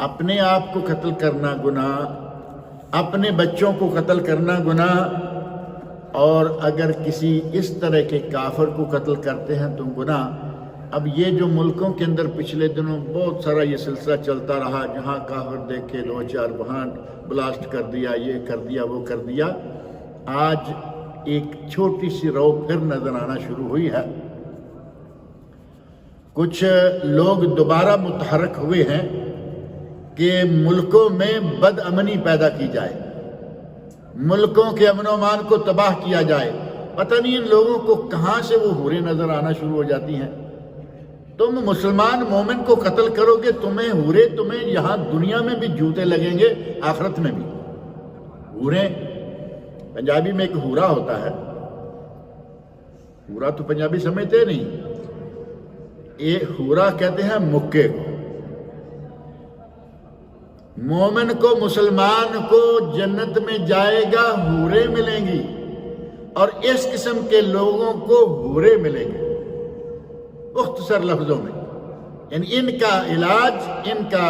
اپنے آپ کو قتل کرنا گناہ، اپنے بچوں کو قتل کرنا گناہ، اور اگر کسی اس طرح کے کافر کو قتل کرتے ہیں تو گناہ۔ اب یہ جو ملکوں کے اندر پچھلے دنوں بہت سارا یہ سلسلہ چلتا رہا، جہاں کافر دیکھے 2-4 وہاں بلاسٹ کر دیا، یہ کر دیا، وہ کر دیا، آج ایک چھوٹی سی رو پھر نظر آنا شروع ہوئی ہے۔ کچھ لوگ دوبارہ متحرک ہوئے ہیں کہ ملکوں میں بد امنی پیدا کی جائے، ملکوں کے امن و امان کو تباہ کیا جائے۔ پتہ نہیں ان لوگوں کو کہاں سے وہ حوریں نظر آنا شروع ہو جاتی ہیں۔ تم مسلمان مومن کو قتل کرو گے، تمہیں حوریں، تمہیں یہاں دنیا میں بھی جوتے لگیں گے، آخرت میں بھی۔ حوریں، پنجابی میں ایک حورا ہوتا ہے، حورا تو پنجابی سمجھتے نہیں، یہ حورا کہتے ہیں مکے کو۔ مومن کو، مسلمان کو جنت میں جائے گا، حوریں ملیں گی، اور اس قسم کے لوگوں کو حوریں ملیں گے۔ مختصر لفظوں میں، یعنی ان کا علاج، ان کا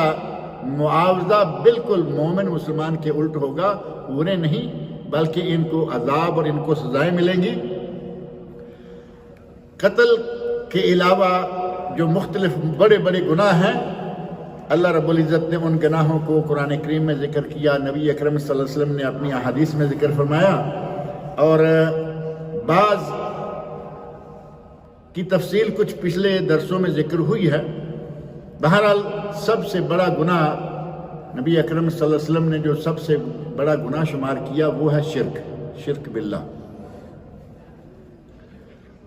معاوضہ بالکل مومن مسلمان کے الٹ ہوگا، حوریں نہیں، بلکہ ان کو عذاب اور ان کو سزائیں ملیں گی۔ قتل کے علاوہ جو مختلف بڑے بڑے گناہ ہیں، اللہ رب العزت نے ان گناہوں کو قرآن کریم میں ذکر کیا، نبی اکرم صلی اللہ علیہ وسلم نے اپنی احادیث میں ذکر فرمایا، اور بعض کی تفصیل کچھ پچھلے درسوں میں ذکر ہوئی ہے۔ بہرحال سب سے بڑا گناہ نبی اکرم صلی اللہ علیہ وسلم نے جو سب سے بڑا گناہ شمار کیا وہ ہے شرک باللہ،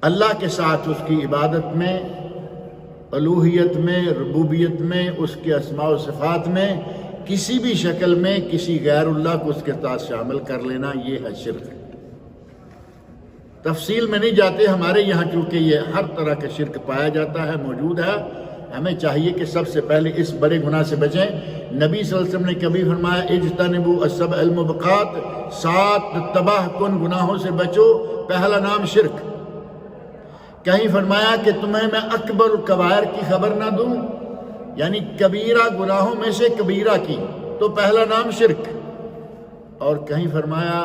اللہ کے ساتھ اس کی عبادت میں، الوہیت میں، ربوبیت میں، اس کے اسماء و صفات میں کسی بھی شکل میں کسی غیر اللہ کو اس کے ساتھ شامل کر لینا، یہ ہے شرک۔ تفصیل میں نہیں جاتے، ہمارے یہاں چونکہ یہ ہر طرح کا شرک پایا جاتا ہے، موجود ہے، ہمیں چاہیے کہ سب سے پہلے اس بڑے گناہ سے بچیں۔ نبی صلی اللہ علیہ وسلم نے کبھی فرمایا اجتنبوا السبع الموبقات، 7 تباہ کن گناہوں سے بچو، پہلا نام شرک۔ کہیں فرمایا کہ تمہیں میں اکبر الکبائر کی خبر نہ دوں، یعنی کبیرہ گناہوں میں سے کبیرہ کی، تو پہلا نام شرک، اور کہیں فرمایا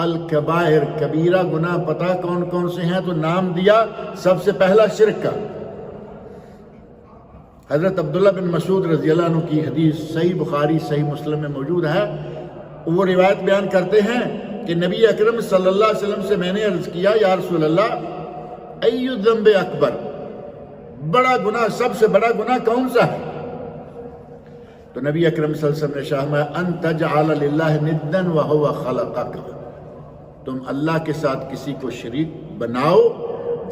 الکبائر، کبیرہ گناہ پتہ کون کون سے ہیں، تو نام دیا سب سے پہلا شرک کا۔ حضرت عبداللہ بن مسعود رضی اللہ عنہ کی حدیث صحیح بخاری صحیح مسلم میں موجود ہے، وہ روایت بیان کرتے ہیں کہ نبی اکرم صلی اللہ علیہ وسلم سے میں نے عرض کیا، یا رسول اللہ ای ذنب اکبر، بڑا گناہ، سب سے بڑا گناہ کون سا ہے؟ تو نبی اکرم صلی اللہ علیہ وسلم نے فرمایا ان تجعل للہ ندا وہو خلقک، تم اللہ کے ساتھ کسی کو شریک بناؤ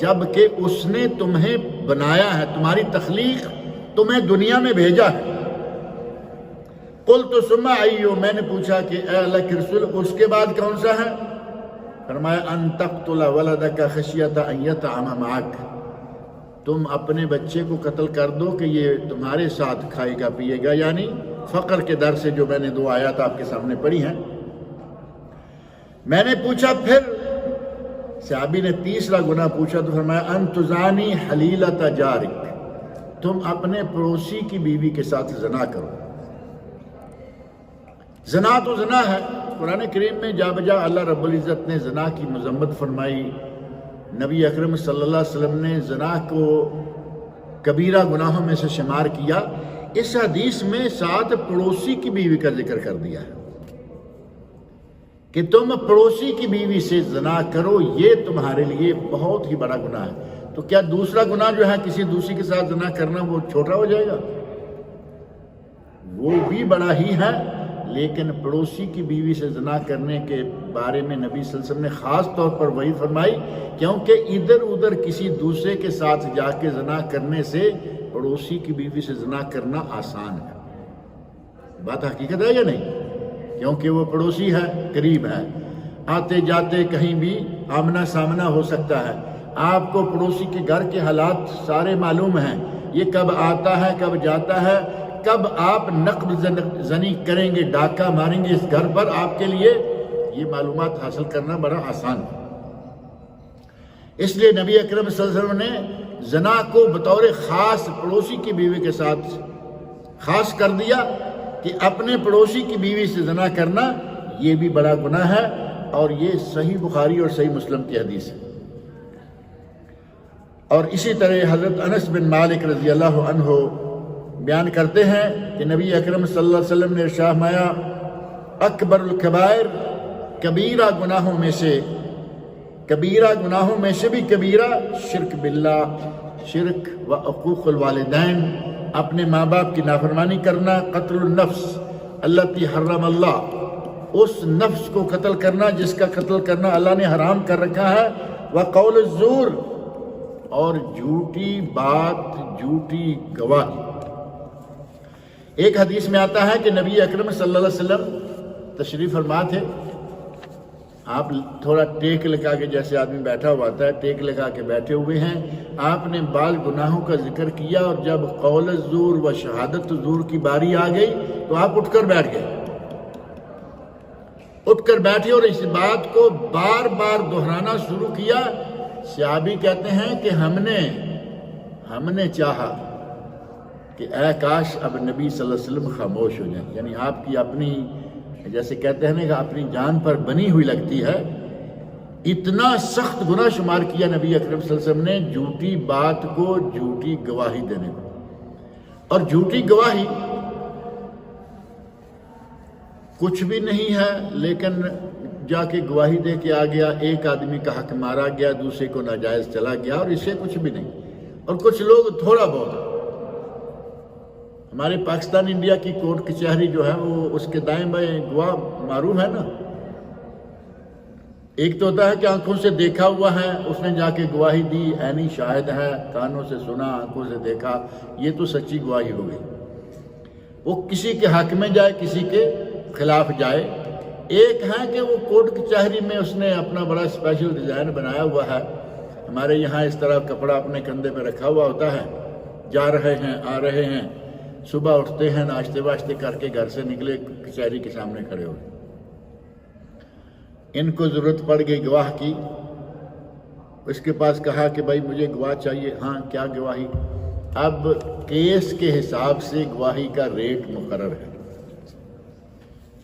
جبکہ اس نے تمہیں بنایا ہے، تمہاری تخلیق، تمہیں دنیا میں بھیجا ہے۔ قلت ثم ایو، میں نے پوچھا کہ اے اللہ کے رسول اس کے بعد کون سا ہے؟ فرمایا ان تقتل ولدک خشیۃ ان یطعم معک، تم اپنے بچے کو قتل کر دو کہ یہ تمہارے ساتھ کھائے گا پیے گا، یعنی فقر کے در سے جو میں نے 2 آیات آپ کے سامنے پڑھی ہیں۔ میں نے پوچھا پھر، صحابی نے تیسرا گناہ پوچھا تو فرمایا ان تزانی حلیلۃ جارک، تم اپنے پڑوسی کی بیوی کے ساتھ زنا کرو۔ زنا تو زنا ہے، قرآن کریم میں جا بجا اللہ رب العزت نے زنا کی مذمت فرمائی، نبی اکرم صلی اللہ علیہ وسلم نے زنا کو کبیرہ گناہوں میں سے شمار کیا، اس حدیث میں ساتھ پڑوسی کی بیوی کا ذکر کر دیا ہے کہ تم پڑوسی کی بیوی سے زنا کرو، یہ تمہارے لیے بہت ہی بڑا گناہ ہے۔ تو کیا دوسرا گناہ جو ہے کسی دوسری کے ساتھ زنا کرنا وہ چھوٹا ہو جائے گا؟ وہ بھی بڑا ہی ہے، لیکن پڑوسی کی بیوی سے زنا کرنے کے بارے میں نبی صلی اللہ علیہ وسلم نے خاص طور پر وحی فرمائی، کیونکہ ادھر ادھر کسی دوسرے کے ساتھ جا کے زنا کرنے سے پڑوسی کی بیوی سے زنا کرنا آسان ہے۔ بات حقیقت ہے یا نہیں؟ کیونکہ وہ پڑوسی ہے، قریب ہے، آتے جاتے کہیں بھی آمنا سامنا ہو سکتا ہے۔ آپ کو پڑوسی کے گھر کے حالات سارے معلوم ہیں، یہ کب آتا ہے کب جاتا ہے، کب آپ نقب زنی کریں گے، ڈاکہ ماریں گے اس گھر پر، آپ کے لیے یہ معلومات حاصل کرنا بڑا آسان ہے۔ اس لیے نبی اکرم صلی اللہ علیہ وسلم نے زنا کو بطور خاص پڑوسی کی بیوی کے ساتھ خاص کر دیا کہ اپنے پڑوسی کی بیوی سے زنا کرنا یہ بھی بڑا گناہ ہے، اور یہ صحیح بخاری اور صحیح مسلم کی حدیث ہے۔ اور اسی طرح حضرت انس بن مالک رضی اللہ عنہ بیان کرتے ہیں کہ نبی اکرم صلی اللہ علیہ وسلم نے ارشاد فرمایا اکبر الکبائر، کبیرہ گناہوں میں سے بھی کبیرہ شرک باللہ، شرک و عقوق الوالدین، اپنے ماں باپ کی نافرمانی کرنا، قتل النفس التی حرم اللہ، اس نفس کو قتل کرنا جس کا قتل کرنا اللہ نے حرام کر رکھا ہے، وقول الزور، اور جھوٹی بات، جھوٹی گواہی۔ ایک حدیث میں آتا ہے کہ نبی اکرم صلی اللہ علیہ وسلم تشریف فرما تھے، آپ تھوڑا ٹیک لگا کے، جیسے آدمی بیٹھا ہوا ہوتا ہے ٹیک لگا کے بیٹھے ہوئے ہیں، آپ نے بعض گناہوں کا ذکر کیا، اور جب قول الزور و شہادت الزور کی باری آ گئی تو آپ اٹھ کر بیٹھ گئے، اٹھ کر بیٹھے اور اس بات کو بار بار دہرانا شروع کیا۔ صحابی کہتے ہیں کہ ہم نے چاہا کہ اے کاش اب نبی صلی اللہ علیہ وسلم خاموش ہو جائیں، یعنی آپ کی اپنی، جیسے کہتے ہیں کہ اپنی جان پر بنی ہوئی لگتی ہے، اتنا سخت گناہ شمار کیا نبی اکرم صلی اللہ علیہ وسلم نے جھوٹی بات کو جھوٹی گواہی دینے کو۔ اور جھوٹی گواہی کچھ بھی نہیں ہے، لیکن جا کے گواہی دے کے آ گیا، ایک آدمی کا حق مارا گیا، دوسرے کو ناجائز چلا گیا، اور اس سے کچھ بھی نہیں۔ اور کچھ لوگ تھوڑا بہت، ہمارے پاکستان انڈیا کی کورٹ کچہری جو ہے وہ اس کے دائیں بائیں گواہ معروف ہے نا، ایک تو ہوتا ہے کہ آنکھوں سے دیکھا ہوا ہے، اس نے جا کے گواہی دی، عینی شاہد ہے، کانوں سے سنا، آنکھوں سے دیکھا، یہ تو سچی گواہی ہو گئی۔ وہ کسی کے حق میں جائے، کسی کے خلاف جائے۔ ایک ہے کہ وہ کورٹ کچہری میں اس نے اپنا بڑا اسپیشل ڈیزائن بنایا ہوا ہے، ہمارے یہاں اس طرح کپڑا اپنے کندھے پہ رکھا ہوا ہوتا ہے، جا رہے ہیں آ رہے ہیں، صبح اٹھتے ہیں، ناشتے واشتے کر کے گھر سے نکلے، کچہری کے سامنے کھڑے ہوئے، ان کو ضرورت پڑ گئی گواہ کی، اس کے پاس کہا کہ بھائی مجھے گواہ چاہیے. ہاں کیا گواہی؟ اب کیس کے حساب سے گواہی کا ریٹ مقرر ہے.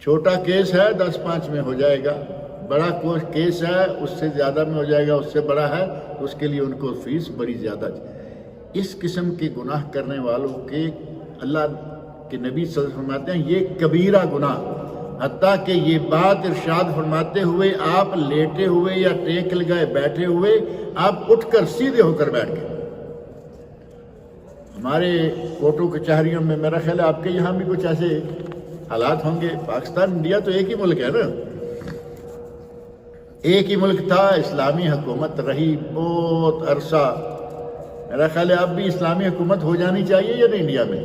چھوٹا کیس ہے 10-5 میں ہو جائے گا، بڑا کیس ہے اس سے زیادہ میں ہو جائے گا، اس سے بڑا ہے تو اس کے لیے ان کو فیس بڑی زیادہ. اس قسم کے گناہ کرنے والوں کے اللہ کے نبی صلی اللہ علیہ وسلم فرماتے ہیں یہ کبیرہ گناہ، حتیٰ کہ یہ بات ارشاد فرماتے ہوئے آپ لیٹے ہوئے یا ٹیک لگائے بیٹھے ہوئے آپ اٹھ کر سیدھے ہو کر بیٹھ گئے. ہمارے کوٹوں کچہریوں میں میرا خیال ہے آپ کے یہاں بھی کچھ ایسے حالات ہوں گے. پاکستان انڈیا تو ایک ہی ملک ہے نا، ایک ہی ملک تھا، اسلامی حکومت رہی بہت عرصہ. میرا خیال ہے اب بھی اسلامی حکومت ہو جانی چاہیے یا نہیں انڈیا میں؟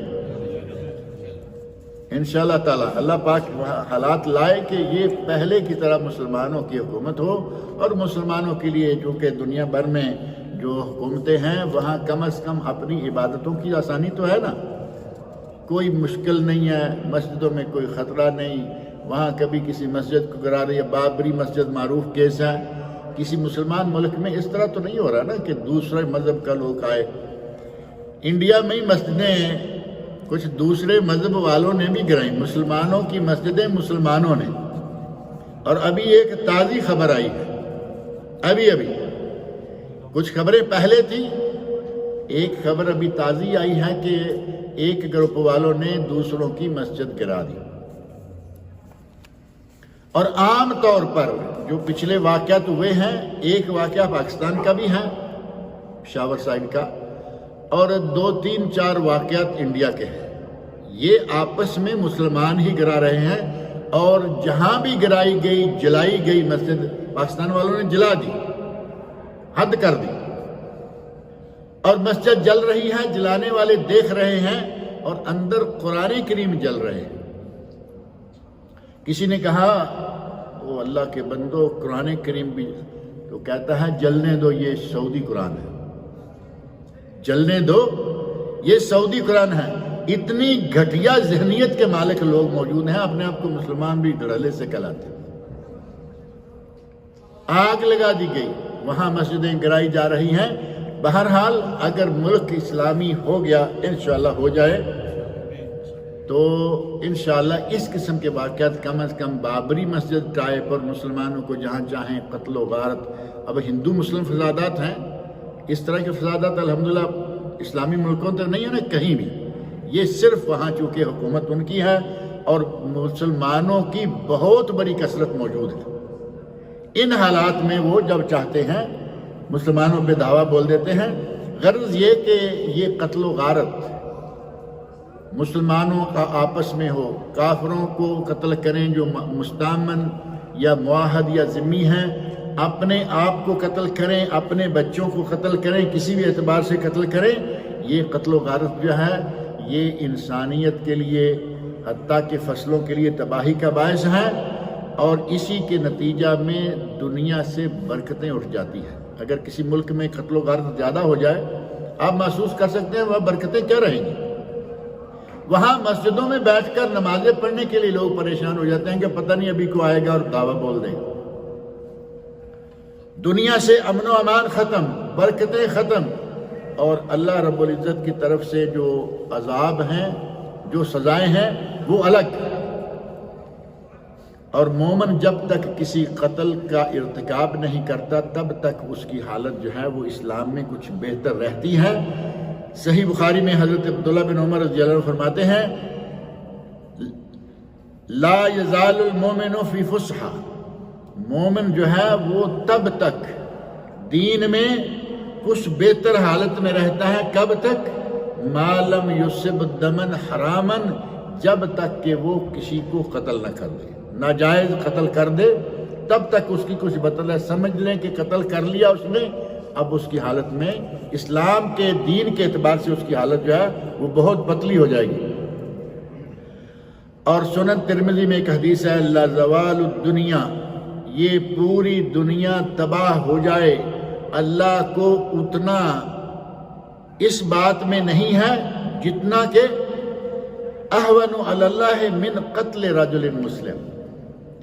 انشاءاللہ تعالی اللہ پاک حالات لائے کہ یہ پہلے کی طرح مسلمانوں کی حکومت ہو، اور مسلمانوں کے لیے جو کہ دنیا بھر میں جو حکومتیں ہیں وہاں کم از کم اپنی عبادتوں کی آسانی تو ہے نا، کوئی مشکل نہیں ہے، مسجدوں میں کوئی خطرہ نہیں. وہاں کبھی کسی مسجد کو گرا رہی ہے، بابری مسجد معروف کیس ہے. کسی مسلمان ملک میں اس طرح تو نہیں ہو رہا نا کہ دوسرے مذہب کا لوگ آئے. انڈیا میں ہی مسجدیں کچھ دوسرے مذہب والوں نے بھی گرائیں، مسلمانوں کی مسجدیں مسلمانوں نے. اور ابھی ایک تازی خبر آئی ہے، ابھی کچھ خبریں پہلے تھی، ایک خبر ابھی تازی آئی ہے کہ ایک گروپ والوں نے دوسروں کی مسجد گرا دی. اور عام طور پر جو پچھلے واقعات ہوئے ہیں، ایک واقعہ پاکستان کا بھی ہے پشاور سائڈ کا، اور 2-3-4 واقعات انڈیا کے ہیں. یہ آپس میں مسلمان ہی گرا رہے ہیں، اور جہاں بھی گرائی گئی جلائی گئی مسجد پاکستان والوں نے جلا دی، حد کر دی. اور مسجد جل رہی ہے، جلانے والے دیکھ رہے ہیں، اور اندر قرآن کریم جل رہے ہیں. کسی نے کہا وہ اللہ کے بندو قرآن کریم بھی تو کہتا ہے جلنے دو، یہ سعودی قرآن ہے، جلنے دو یہ سعودی قرآن ہے. اتنی گھٹیا ذہنیت کے مالک لوگ موجود ہیں، اپنے آپ کو مسلمان بھی دھڑلے سے کہلاتے ہیں. آگ لگا دی گئی، وہاں مسجدیں گرائی جا رہی ہیں. بہرحال اگر ملک اسلامی ہو گیا، انشاءاللہ ہو جائے، تو انشاءاللہ اس قسم کے واقعات کم از کم بابری مسجد ٹائپ اور مسلمانوں کو جہاں چاہیں قتل و غارت. اب ہندو مسلم فسادات ہیں، اس طرح کے فسادات الحمدللہ اسلامی ملکوں تک نہیں ہے نا کہیں بھی. یہ صرف وہاں چونکہ حکومت ان کی ہے اور مسلمانوں کی بہت بڑی کثرت موجود ہے. ان حالات میں وہ جب چاہتے ہیں مسلمانوں پہ دعویٰ بول دیتے ہیں. غرض یہ کہ یہ قتل و غارت مسلمانوں کا آپس میں ہو، کافروں کو قتل کریں جو مستامن یا معاہد یا ذمی ہیں، اپنے آپ کو قتل کریں، اپنے بچوں کو قتل کریں، کسی بھی اعتبار سے قتل کریں. یہ قتل و غارت جو ہے یہ انسانیت کے لیے حتیٰ کہ فصلوں کے لیے تباہی کا باعث ہے، اور اسی کے نتیجہ میں دنیا سے برکتیں اٹھ جاتی ہیں. اگر کسی ملک میں قتل و غارت زیادہ ہو جائے، آپ محسوس کر سکتے ہیں وہاں برکتیں کیا رہیں گی. وہاں مسجدوں میں بیٹھ کر نمازیں پڑھنے کے لیے لوگ پریشان ہو جاتے ہیں کہ پتہ نہیں ابھی کو آئے گا اور دعویٰ بول دے گا. دنیا سے امن و امان ختم، برکتیں ختم، اور اللہ رب العزت کی طرف سے جو عذاب ہیں، جو سزائیں ہیں وہ الگ. اور مومن جب تک کسی قتل کا ارتکاب نہیں کرتا تب تک اس کی حالت جو ہے وہ اسلام میں کچھ بہتر رہتی ہے. صحیح بخاری میں حضرت عبداللہ بن عمر رضی اللہ عنہ فرماتے ہیں لا یزال المومن فی فسحہ، مومن جو ہے وہ تب تک دین میں کچھ بہتر حالت میں رہتا ہے. کب تک؟ ما لم یصب دمن حراما، جب تک کہ وہ کسی کو قتل نہ کر دے، ناجائز قتل کر دے، تب تک اس کی کچھ بدلہ. سمجھ لیں کہ قتل کر لیا اس نے، اب اس کی حالت میں اسلام کے دین کے اعتبار سے اس کی حالت جو ہے وہ بہت پتلی ہو جائے گی. اور سنن ترمذی میں ایک حدیث ہے لزوال الدنیا، یہ پوری دنیا تباہ ہو جائے، اللہ کو اتنا اس بات میں نہیں ہے جتنا کہ احون علی اللہ من قتل رجل مسلم،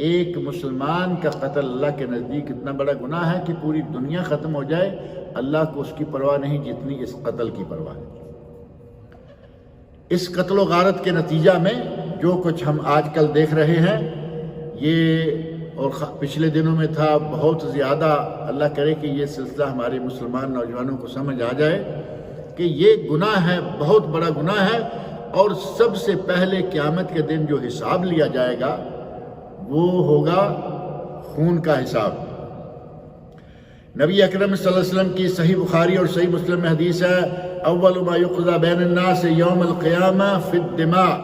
ایک مسلمان کا قتل اللہ کے نزدیک اتنا بڑا گناہ ہے کہ پوری دنیا ختم ہو جائے اللہ کو اس کی پرواہ نہیں جتنی اس قتل کی پرواہ ہے۔ اس قتل و غارت کے نتیجہ میں جو کچھ ہم آج کل دیکھ رہے ہیں یہ اور پچھلے دنوں میں تھا بہت زیادہ، اللہ کرے کہ یہ سلسلہ ہمارے مسلمان نوجوانوں کو سمجھ آ جائے کہ یہ گناہ ہے، بہت بڑا گناہ ہے، اور سب سے پہلے قیامت کے دن جو حساب لیا جائے گا وہ ہوگا خون کا حساب۔ نبی اکرم صلی اللہ علیہ وسلم کی صحیح بخاری اور صحیح مسلم میں حدیث ہے، اول ما یقضی بین الناس یوم القیامہ فی الدماء،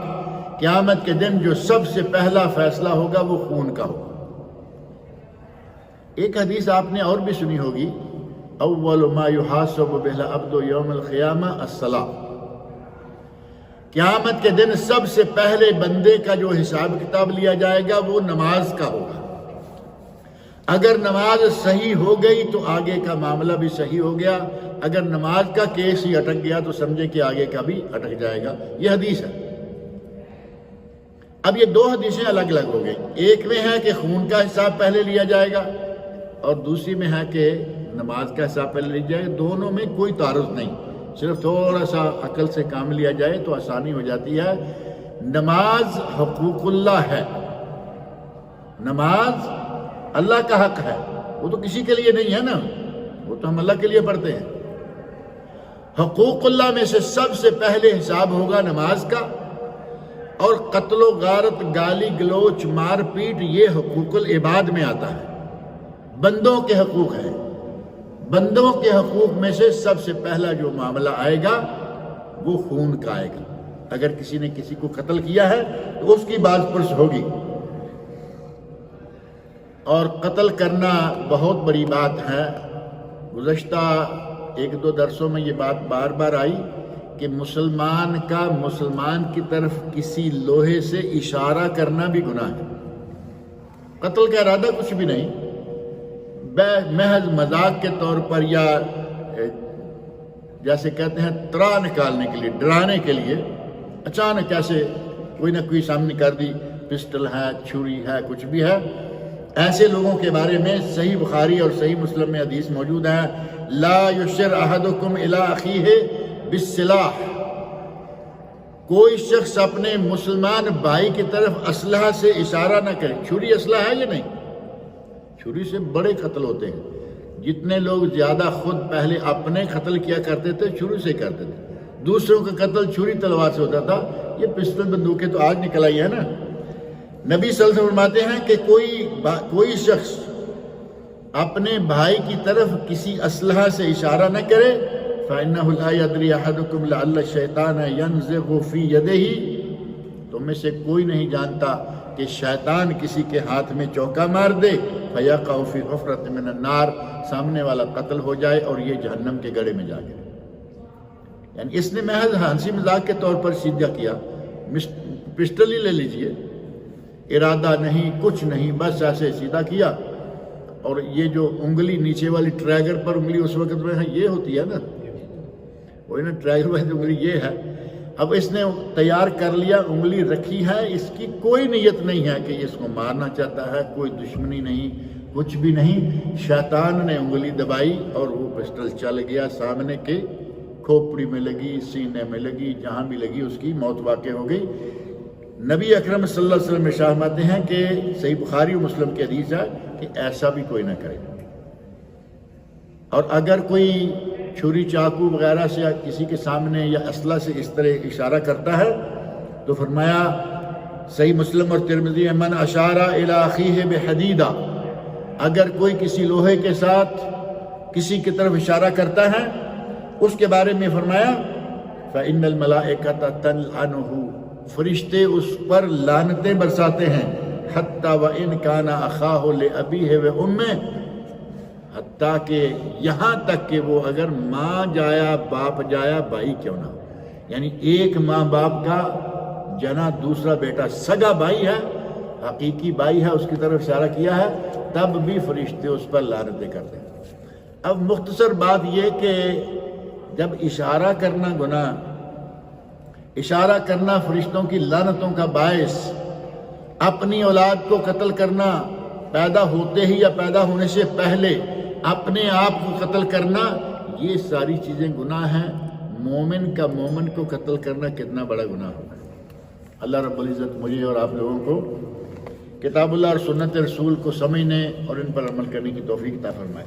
قیامت کے دن جو سب سے پہلا فیصلہ ہوگا وہ خون کا ہوگا۔ ایک حدیث آپ نے اور بھی سنی ہوگی، اول ما یحاسب بہ العبد یوم القیامہ الصلاۃ، قیامت کے دن سب سے پہلے بندے کا جو حساب کتاب لیا جائے گا وہ نماز کا ہوگا۔ اگر نماز صحیح ہو گئی تو آگے کا معاملہ بھی صحیح ہو گیا، اگر نماز کا کیس ہی اٹک گیا تو سمجھے کہ آگے کا بھی اٹک جائے گا۔ یہ حدیث ہے۔ اب یہ دو حدیثیں الگ الگ ہو گئی، ایک میں ہے کہ خون کا حساب پہلے لیا جائے گا اور دوسری میں ہے کہ نماز کا حساب پہلے لیا جائے گا۔ دونوں میں کوئی تعارض نہیں، صرف تھوڑا سا عقل سے کام لیا جائے تو آسانی ہو جاتی ہے۔ نماز حقوق اللہ ہے، نماز اللہ کا حق ہے، وہ تو کسی کے لیے نہیں ہے نا، وہ تو ہم اللہ کے لیے پڑھتے ہیں۔ حقوق اللہ میں سے سب سے پہلے حساب ہوگا نماز کا، اور قتل و غارت، گالی گلوچ، مار پیٹ یہ حقوق العباد میں آتا ہے، بندوں کے حقوق ہیں۔ بندوں کے حقوق میں سے سب سے پہلا جو معاملہ آئے گا وہ خون کا آئے گا۔ اگر کسی نے کسی کو قتل کیا ہے تو اس کی باز پرس ہوگی، اور قتل کرنا بہت بڑی بات ہے۔ گزشتہ ایک دو درسوں میں یہ بات بار بار آئی کہ مسلمان کا مسلمان کی طرف کسی لوہے سے اشارہ کرنا بھی گناہ ہے۔ قتل کا ارادہ کچھ بھی نہیں، محض مذاق کے طور پر یا جیسے کہتے ہیں ترا نکالنے کے لیے، ڈرانے کے لیے اچانک ایسے کوئی نہ کوئی سامنے کر دی، پسٹل ہے، چھری ہے، کچھ بھی ہے، ایسے لوگوں کے بارے میں صحیح بخاری اور صحیح مسلم میں حدیث موجود ہے، لا یشر احدکم الی اخیہ بالسلاح، کوئی شخص اپنے مسلمان بھائی کی طرف اسلحہ سے اشارہ نہ کرے۔ چھری اسلحہ ہے یا نہیں؟ چھری سے بڑے قتل ہوتے ہیں۔ جتنے لوگ زیادہ خود پہلے اپنے قتل کیا کرتے تھے چھری سے کرتے تھے، دوسروں کا قتل چھری تلوار سے ہوتا تھا۔ یہ پسٹل بندوقیں تو آج نکل آئی ہے نا۔ نبی صلی اللہ علیہ وسلم فرماتے ہیں کہ کوئی شخص اپنے بھائی کی طرف کسی اسلحہ سے اشارہ نہ کرے، فَإِنَّهُ لَا يَدْرِي أَحَدُكُمْ لَعَلَّ الشَّيْطَانَ يَنزِغُ فِي يَدِهِ، تم میں سے کوئی نہیں جانتا کہ شیطان کسی کے ہاتھ میں چوکا مار دے، فَيَقَعُ فِي حُفْرَةٍ مِّنَ النَّارِ، سامنے والا قتل ہو جائے اور یہ جہنم کے گڑھے میں جا گرے۔ یعنی اس نے محض ہنسی مذاق کے طور پر سیدھا کیا، پسٹل ہی لے لیجئے، ارادہ نہیں، کچھ نہیں، بس ایسے سیدھا کیا۔ اور یہ جو انگلی نیچے والی ٹریگر پر انگلی اس وقت میں ہے، یہ ہوتی ہے نا، وہی نا ٹریگر والی انگلی یہ ہے۔ اب اس نے تیار کر لیا، انگلی رکھی ہے، اس کی کوئی نیت نہیں ہے کہ اس کو مارنا چاہتا ہے، کوئی دشمنی نہیں، کچھ بھی نہیں۔ شیطان نے انگلی دبائی اور وہ پسٹل چل گیا، سامنے کے کھوپڑی میں لگی، سینے میں لگی، جہاں بھی لگی اس کی موت واقع ہو گئی۔ نبی اکرم صلی اللہ علیہ وسلم ارشاد فرماتے ہیں کہ صحیح بخاری و مسلم کی حدیث ہے کہ ایسا بھی کوئی نہ کرے۔ اور اگر کوئی چھری چاقو وغیرہ سے کسی کے سامنے یا اسلحہ سے اس طرح اشارہ کرتا ہے تو فرمایا صحیح مسلم اور ترمذی میں، من اشارہ الی اخیہ بحدیدہ، اگر کوئی کسی لوہے کے ساتھ کسی کی طرف اشارہ کرتا ہے، اس کے بارے میں فرمایا فإن الملائکۃ تلعنہ، فرشتے اس پر لعنتیں برساتے ہیں، حتیٰ وإن کان اخاہ لأبیہ وأمہ، حتیٰ کہ یہاں تک کہ وہ اگر ماں جایا باپ جایا بھائی کیوں نہ ہو، یعنی ایک ماں باپ کا جنا دوسرا بیٹا سگا بھائی ہے، حقیقی بھائی ہے، اس کی طرف اشارہ کیا ہے، تب بھی فرشتے اس پر لعنتیں کرتے ہیں۔ اب مختصر بات یہ کہ جب اشارہ کرنا گناہ، اشارہ کرنا فرشتوں کی لعنتوں کا باعث، اپنی اولاد کو قتل کرنا، پیدا ہوتے ہی یا پیدا ہونے سے پہلے اپنے آپ کو قتل کرنا، یہ ساری چیزیں گناہ ہیں۔ مومن کا مومن کو قتل کرنا کتنا بڑا گناہ ہوگا۔ اللہ رب العزت مجھے اور آپ لوگوں کو کتاب اللہ اور سنت رسول کو سمجھنے اور ان پر عمل کرنے کی توفیق عطا فرمائے۔